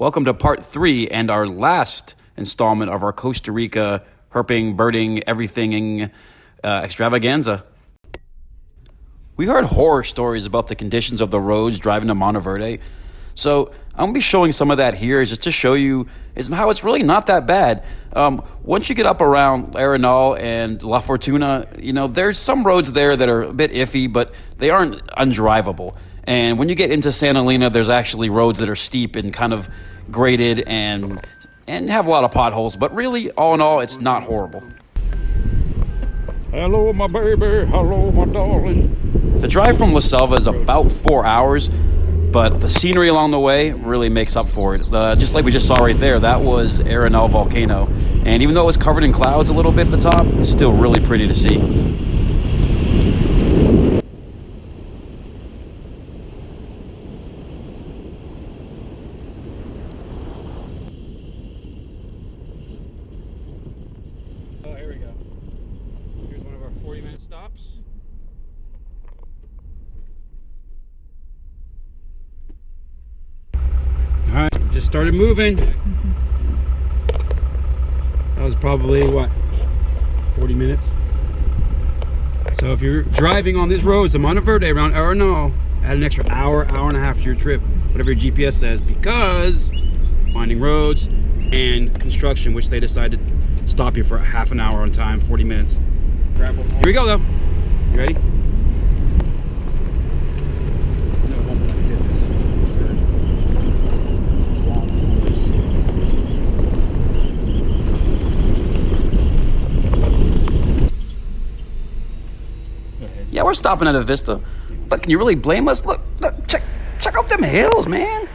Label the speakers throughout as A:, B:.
A: Welcome to part 3 and our last installment of our Costa Rica herping, birding, everything extravaganza. We heard horror stories about the conditions of the roads driving to Monteverde. So I'm going to be showing some of that here just to show you how it's really not that bad. Once you get up around Arenal and La Fortuna, there's some roads there that are a bit iffy, but they aren't undrivable. And when you get into Santa Elena, there's actually roads that are steep and kind of graded and have a lot of potholes. But really, all in all, it's not horrible.
B: Hello, my baby. Hello, my darling.
A: The drive from La Selva is about 4 hours, but the scenery along the way really makes up for it. Just like we just saw right there, that was Arenal volcano. And even though it was covered in clouds a little bit at the top, it's still really pretty to see.
B: Oh, here we go. Here's one of our 40-minute stops. All right, just started moving. That was probably, 40 minutes? So if you're driving on these roads to Monteverde around Arenal, add an extra hour and a half to your trip, whatever your GPS says, because winding roads and construction, which they decided to stop you for half an hour on time, 40 minutes. Here we go, though. You ready?
A: Yeah, we're stopping at a vista, but can you really blame us? Look, check out them hills, man.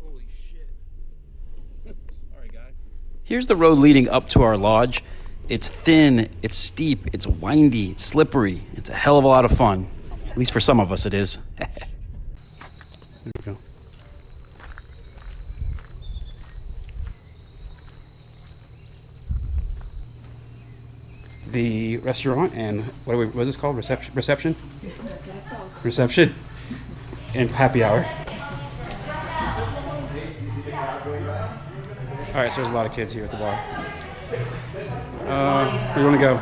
B: Holy shit. Sorry, guy.
A: Here's the road leading up to our lodge. It's thin, it's steep, it's windy, it's slippery. It's a hell of a lot of fun. At least for some of us it is.
B: There we go. The restaurant and what is this called? Reception?
C: That's what it's called.
B: Reception and happy hour. All right, so there's a lot of kids here at the bar. Where do you want to go?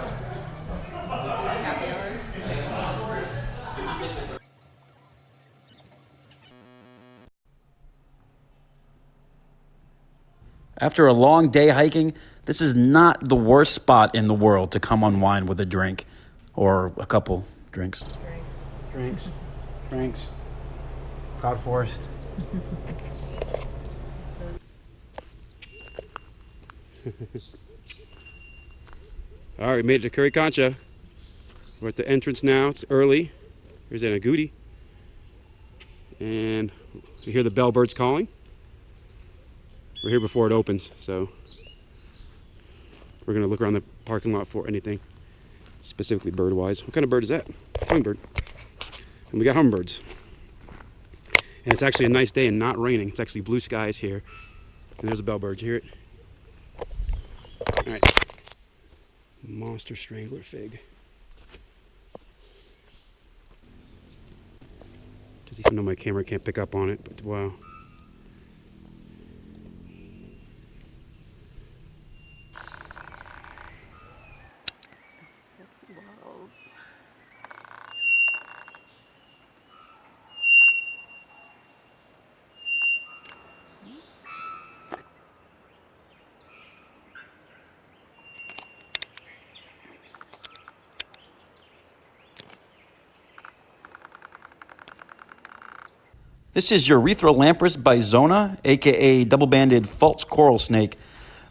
A: After a long day hiking, this is not the worst spot in the world to come unwind with a drink or a couple drinks.
B: Drinks. Cloud forest. All right, we made it to Curicancha. We're at the entrance now. It's early. Here's Anna Goody. And we hear the bellbirds calling. We're here before it opens, so we're gonna look around the parking lot for anything, specifically bird-wise. What kind of bird is that? Hummingbird. And we got hummingbirds. And it's actually a nice day and not raining. It's actually blue skies here. And there's a bellbird. You hear it? All right. Monster strangler fig. I know my camera can't pick up on it, but wow.
A: This is Urethrolamprus bizona, aka double-banded false coral snake.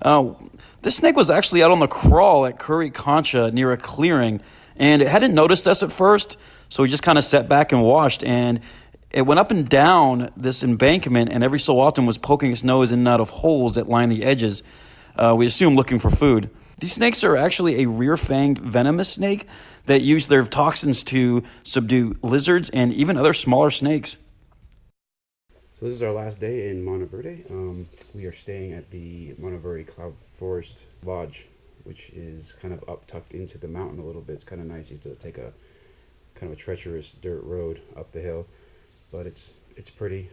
A: This snake was actually out on the crawl at Curicancha near a clearing, and it hadn't noticed us at first, so we just kind of sat back and watched, and it went up and down this embankment, and every so often was poking its nose in and out of holes that line the edges. We assume looking for food. These snakes are actually a rear-fanged venomous snake that use their toxins to subdue lizards and even other smaller snakes.
B: So this is our last day in Monteverde. We are staying at the Monteverde Cloud Forest Lodge which is kind of up tucked into the mountain a little bit. It's kind of nice. You have to take a kind of a treacherous dirt road up the hill, but it's pretty.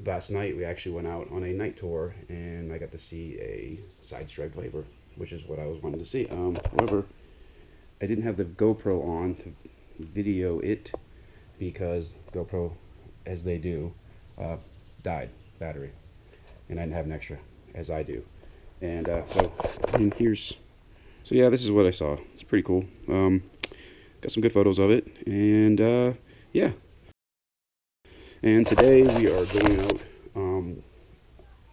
B: Last night we actually went out on a night tour, and I got to see a side-striped labor, which is what I was wanting to see. However, I didn't have the GoPro on to video it because GoPro, as they do, died, battery, and I didn't have an extra, as I do. And so yeah, this is what I saw. It's pretty cool. Got some good photos of it, and yeah. And today we are going out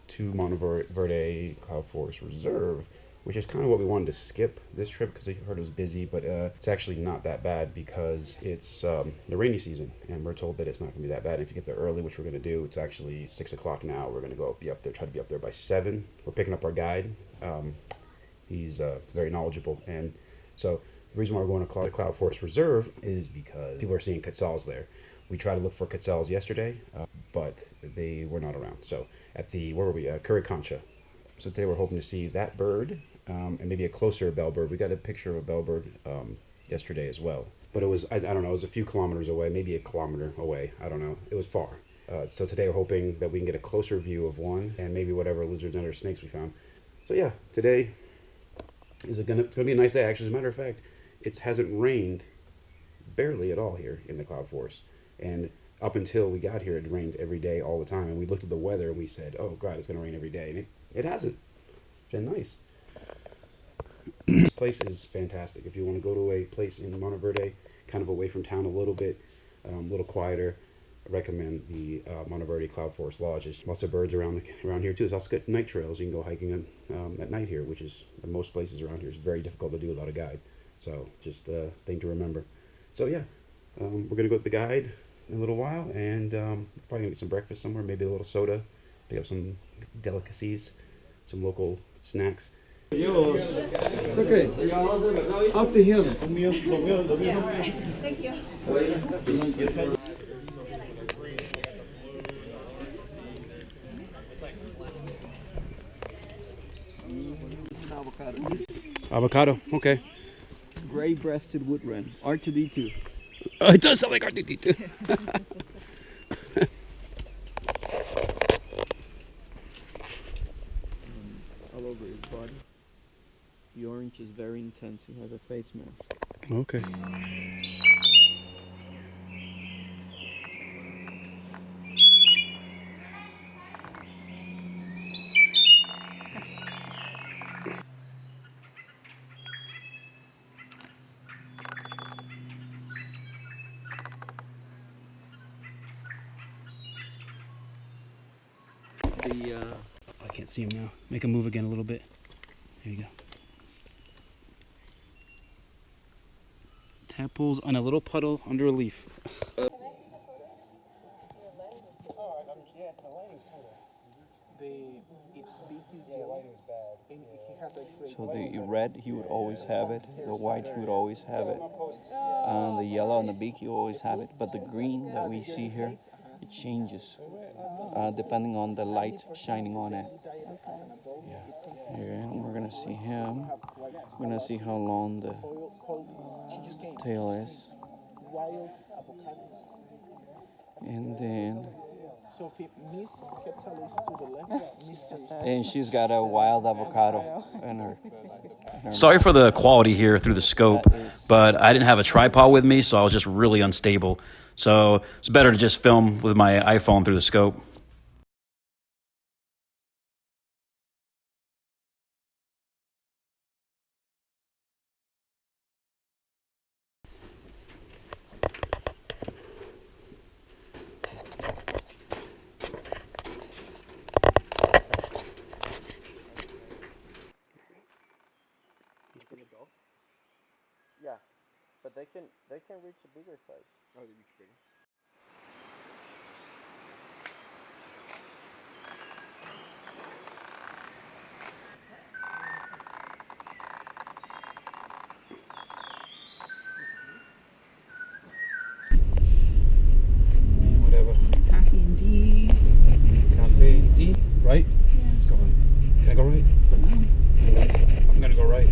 B: to Monteverde Cloud Forest Reserve, which is kind of what we wanted to skip this trip because I heard it was busy, but it's actually not that bad because it's the rainy season, and we're told that it's not going to be that bad. If you get there early, which we're going to do, it's actually 6 o'clock now. We're going to be up there, try to be up there by 7. We're picking up our guide. He's very knowledgeable, and so the reason why we're going to Cloud Forest Reserve is because people are seeing quetzals there. We tried to look for quetzals yesterday, but they were not around. So at the, where were we? Curicancha. So today we're hoping to see that bird and maybe a closer bellbird. We got a picture of a bellbird yesterday as well. But it was, I don't know, it was a few kilometers away, maybe a kilometer away. I don't know. It was far. So today we're hoping that we can get a closer view of one and maybe whatever lizards and other snakes we found. So yeah, today it's gonna be a nice day. Actually, as a matter of fact, it hasn't rained barely at all here in the Cloud Forest. And up until we got here, it rained every day, all the time. And we looked at the weather and we said, oh, God, it's going to rain every day. And it hasn't. It's been nice. This place is fantastic. If you want to go to a place in Monteverde, kind of away from town a little bit, a little quieter, I recommend the Monteverde Cloud Forest Lodge. There's lots of birds around here, too. There's also good night trails. You can go hiking at night here, which is, in most places around here, is very difficult to do without a guide. So just a thing to remember. So, yeah, we're going to go with the guide in a little while, and probably gonna get some breakfast somewhere, maybe a little soda, pick up some delicacies, some local snacks.
D: It's okay. Up to him.
C: Thank you.
B: Avocado, okay.
D: Gray-breasted wood wren, R2D2.
B: It does sound like R2D2.
D: All over his body. The orange is very intense. He has a face mask.
B: Okay. I can't see him now. Make him move again a little bit. There you go. Tadpoles on a little puddle under a leaf.
D: So the red, he would always have it. The white, he would always have it. The yellow and the beak, he would always have it. But the green that we see here, it changes depending on the light shining on it. Here, we're gonna see him. We're gonna see how long the tail is. And then, and she's got a wild avocado in her.
A: Sorry for the quality here through the scope, but I didn't have a tripod with me, so I was just really unstable. So it's better to just film with my iPhone through the scope.
D: Yeah, but they can reach a bigger size. Oh, they reach bigger.
B: Whatever.
C: Coffee and D.
B: Cafe and D, right? Yeah. Let's go right. Can I go right?
C: No.
B: I'm gonna go right.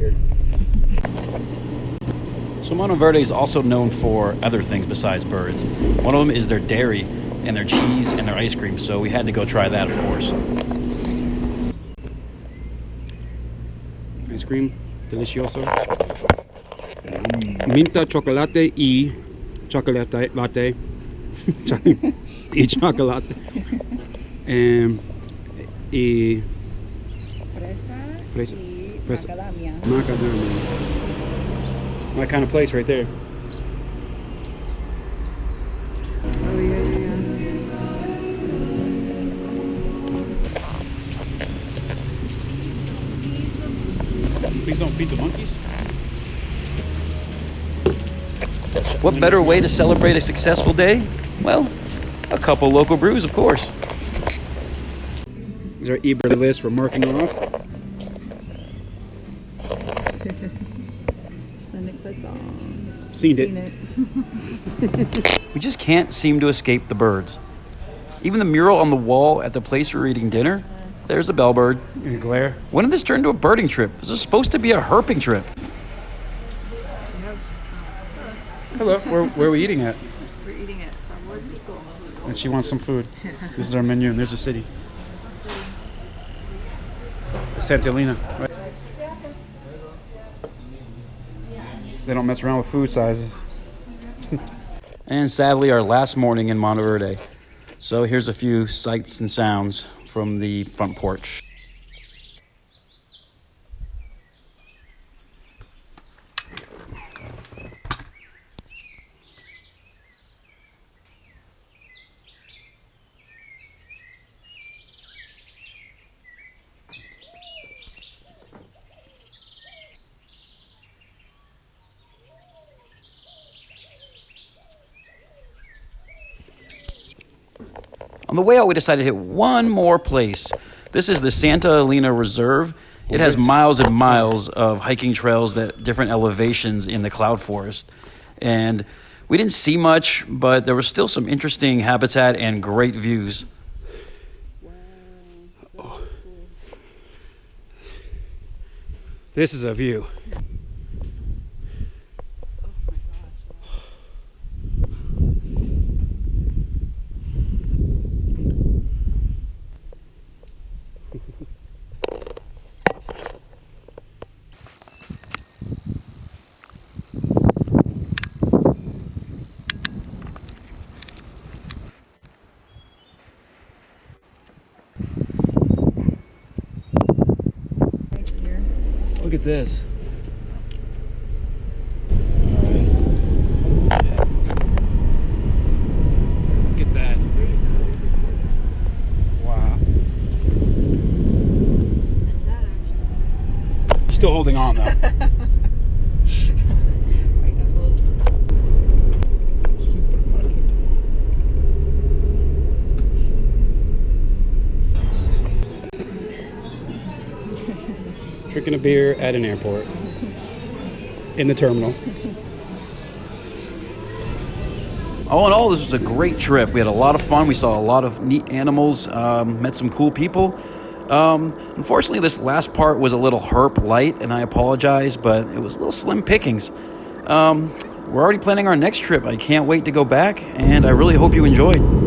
B: here.
A: So Monteverde is also known for other things besides birds. One of them is their dairy and their cheese and their ice cream, so we had to go try that, of course.
B: Ice cream, delicioso. Minta chocolate y chocolate latte. Y chocolate. Y
C: Fresa,
B: fresa.
C: y
B: Fresa.
C: macadamia.
B: Macadamia. My kind of place right there.
C: Oh, yeah.
B: Please don't feed the monkeys.
A: What better way to celebrate a successful day? Well, a couple local brews, of course.
B: These are eBird list we're marking off.
C: Splendid foot song.
B: Seen it.
A: We just can't seem to escape the birds. Even the mural on the wall at the place we're eating dinner, there's a bellbird.
B: In a glare.
A: When did this turn into a birding trip? This is supposed to be a herping trip.
B: Hello, where are we eating at?
C: We're eating at Sabor Rico.
B: And she wants some food. This is our menu, and there's the city. Santa Elena. Right? They don't mess around with food sizes.
A: And sadly, our last morning in Monteverde. So here's a few sights and sounds from the front porch. On the way out, we decided to hit one more place. This is the Santa Elena Reserve. It has miles and miles of hiking trails at different elevations in the cloud forest. And we didn't see much, but there was still some interesting habitat and great views.
B: This is a view. Look at this. Look at that. Wow. Still holding on though.
C: White knuckles.
B: Drinking a beer at an airport. In the terminal.
A: All in all, this was a great trip. We had a lot of fun. We saw a lot of neat animals, met some cool people. Unfortunately, this last part was a little herp light, and I apologize, but it was a little slim pickings. We're already planning our next trip. I can't wait to go back, and I really hope you enjoyed.